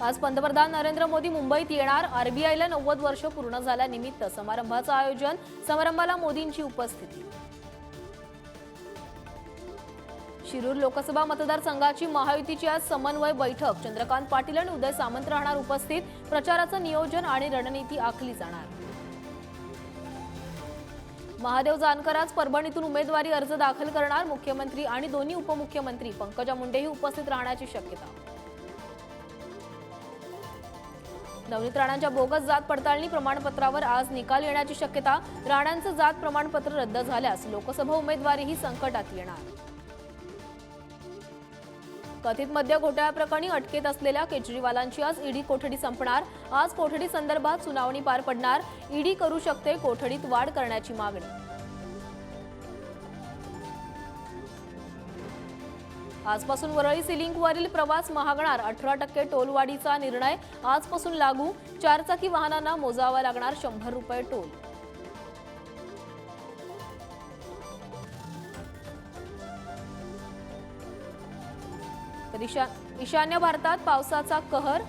आज पंतप्रधान नरेंद्र मोदी मुंबईत येणार। आरबीआयला 90 वर्ष पूर्ण झाल्यानिमित्त समारंभाचं आयोजन। समारंभाला मोदींची उपस्थिती। शिरूर लोकसभा मतदारसंघाची महायुतीची आज समन्वय बैठक। चंद्रकांत पाटील आणि उदय सामंत राहणार उपस्थित। प्रचाराचं नियोजन आणि रणनीती आखली जाणार। महादेव जानकर आज परभणीतून उमेदवारी अर्ज दाखल करणार। मुख्यमंत्री आणि दोन्ही उपमुख्यमंत्री पंकजा मुंडेही उपस्थित राहण्याची शक्यता। नवनीत राणांच्या बोगस जात पडताळणी प्रमाणपत्रावर आज निकाल येण्याची शक्यता। राणांचं जात प्रमाणपत्र रद्द झाल्यास लोकसभा उमेदवारीही संकटात येणार। कथित मद्य घोटाळ्याप्रकरणी अटकेत असलेल्या केजरीवालांची आज ईडी कोठडी संपणार। आज कोठडी संदर्भात सुनावणी पार पडणार। ईडी करू शकते कोठडीत वाढ करण्याची मागणी। आजपासून वरळी सिलिंकवरील प्रवास महागणार। 18% टोलवाढीचा निर्णय आजपासून लागू। चारचाकी वाहनांना मोजावा लागणार 100 रुपये टोल। तर ईशान्य भारतात पावसाचा कहर।